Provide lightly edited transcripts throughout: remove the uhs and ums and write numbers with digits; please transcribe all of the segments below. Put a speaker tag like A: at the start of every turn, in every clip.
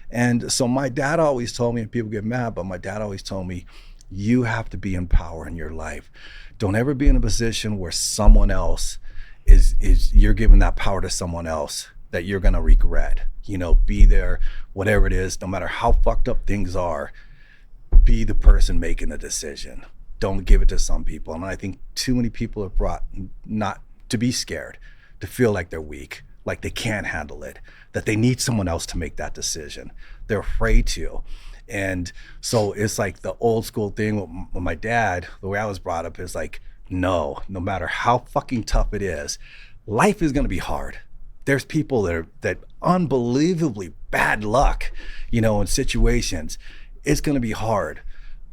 A: And so my dad always told me, and people get mad, but my dad always told me, you have to be in power in your life. Don't ever be in a position where someone else is you're giving that power to someone else that you're gonna regret. Be there, whatever it is, no matter how fucked up things are, be the person making the decision. Don't give it to some people. And I think too many people are brought not to be scared, to feel like they're weak, like they can't handle it, that they need someone else to make that decision. They're afraid to. And so it's like the old school thing with my dad, the way I was brought up is like, no matter how fucking tough it is, life is gonna be hard. There's people that unbelievably bad luck, in situations. It's gonna be hard,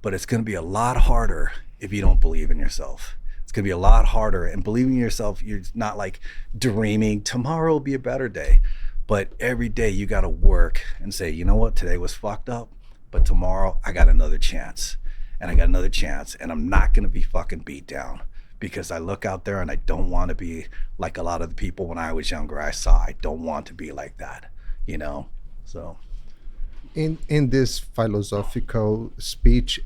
A: but it's gonna be a lot harder if you don't believe in yourself. It's gonna be a lot harder, and believing in yourself, you're not like dreaming tomorrow will be a better day, but every day you gotta work and say, you know what, today was fucked up, but tomorrow I got another chance, and I got another chance, and I'm not gonna be fucking beat down, because I look out there and I don't want to be like a lot of the people when I was younger I saw. I don't want to be like that, so.
B: In this philosophical speech,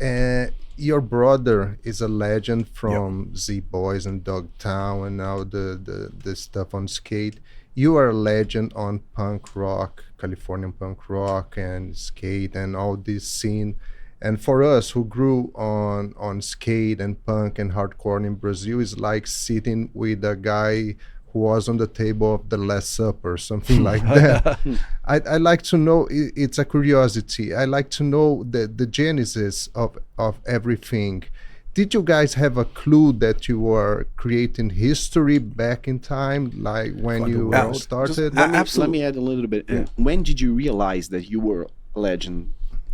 B: your brother is a legend from Z Boys and Dogtown and now the stuff on skate. You are a legend on punk rock, Californian punk rock and skate and all this scene. And for us who grew on skate and punk and hardcore in Brazil, is like sitting with a guy who was on the table of the Last Supper, something like that. I like to know, it's a curiosity. I like to know the genesis of everything. Did you guys have a clue that you were creating history back in time, like when you started?
C: Let me add a little bit. Yeah. When did you realize that you were a legend?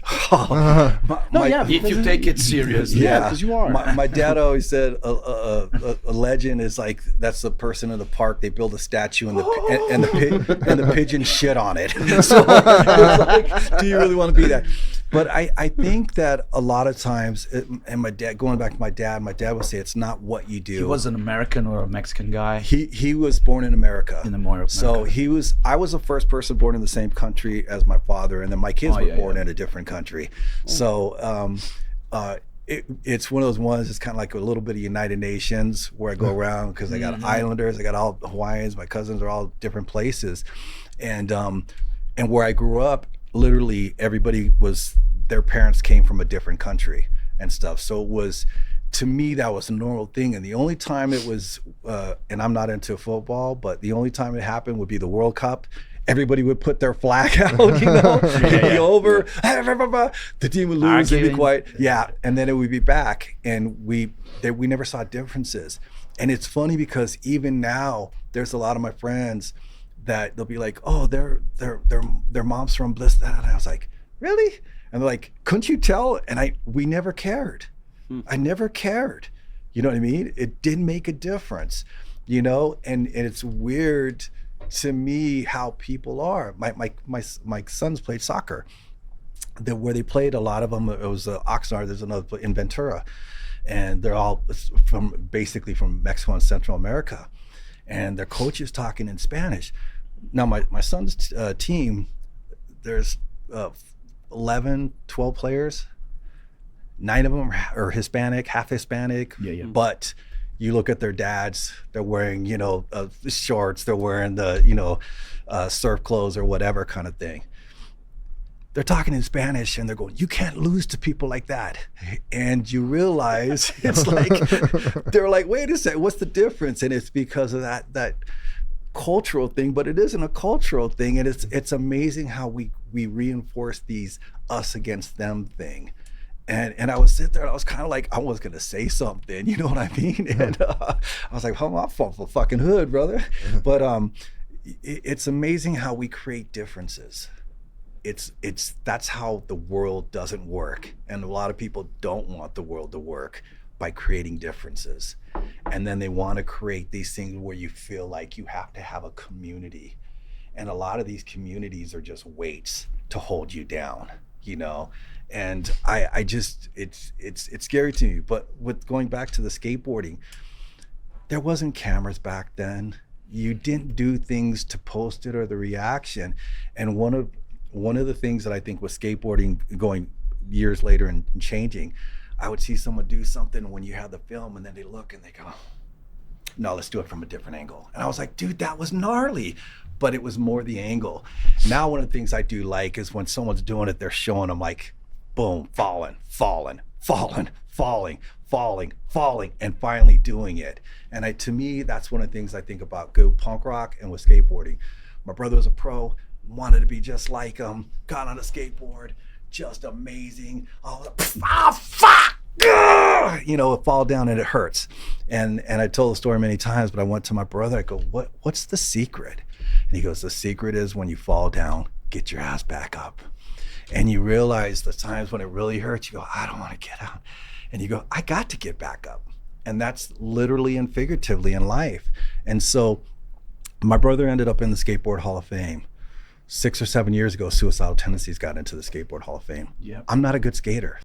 D: If you take it seriously.
C: Yeah, because you are.
A: My dad always said a legend is like, that's the person in the park, they build a statue and the pigeon shit on it. So it's like, do you really want to be that? But I think that a lot of times, and my dad, going back to my dad would say it's not what you do.
D: He was an American or a Mexican guy?
A: He was born in America. So I was the first person born in the same country as my father, and then my kids were born in a different country. So it's one of those ones, it's kind of like a little bit of United Nations where I go around, because I got Islanders, I got all Hawaiians, my cousins are all different places. And where I grew up, literally everybody their parents came from a different country and stuff. So it was, to me, that was a normal thing. And the only time it was, and I'm not into football, but the only time it happened would be the World Cup. Everybody would put their flag out, it'd be over. The team would lose, it'd be quiet. Yeah, and then it would be back. And we never saw differences. And it's funny because even now, there's a lot of my friends that they'll be like, oh, their mom's from Bliss. And I was like, really? And they're like, couldn't you tell? And we never cared. I never cared. You know what I mean? It didn't make a difference, and it's weird to me how people are. My sons played soccer, where they played, a lot of them, it was Oxnard, there's another in Ventura, and they're all basically from Mexico and Central America, and their coach is talking in Spanish. Now my son's team, there's 11, 12 players. 9 of them are Hispanic, half Hispanic. But you look at their dads, they're wearing, shorts, they're wearing the, surf clothes or whatever kind of thing. They're talking in Spanish and they're going, you can't lose to people like that. And you realize it's like, they're like, wait a second, what's the difference? And it's because of that cultural thing, but it isn't a cultural thing. And it's amazing how we reinforce these us against them thing. And I was sitting there and I was kind of like, I was gonna say something, you know what I mean? And I was like, oh, I'm from the fucking hood, brother. But it's amazing how we create differences. That's how the world doesn't work. And a lot of people don't want the world to work by creating differences. And then they want to create these things where you feel like you have to have a community. And a lot of these communities are just weights to hold you down, And I just, it's scary to me. But with going back to the skateboarding, there wasn't cameras back then. You didn't do things to post it or the reaction. And one of one of the things that I think with skateboarding going years later and changing, I would see someone do something when you have the film and then they look and they go, no, let's do it from a different angle. And I was like, dude, that was gnarly. But it was more the angle. Now, one of the things I do like is when someone's doing it, they're showing them like, boom, falling, falling, falling, falling, falling, falling, and finally doing it. And to me, that's one of the things I think about good punk rock and with skateboarding. My brother was a pro, wanted to be just like him, got on a skateboard, just amazing. Oh, fuck! You know, it fall down and it hurts. And I told the story many times, but I went to my brother, I go, what's the secret? And he goes, the secret is when you fall down, get your ass back up. And you realize the times when it really hurts, you go, I don't want to get out. And you go, I got to get back up. And that's literally and figuratively in life. And so my brother ended up in the Skateboard Hall of Fame. 6 or 7 years ago, Suicidal Tendencies got into the Skateboard Hall of Fame.
D: Yep.
A: I'm not a good skater.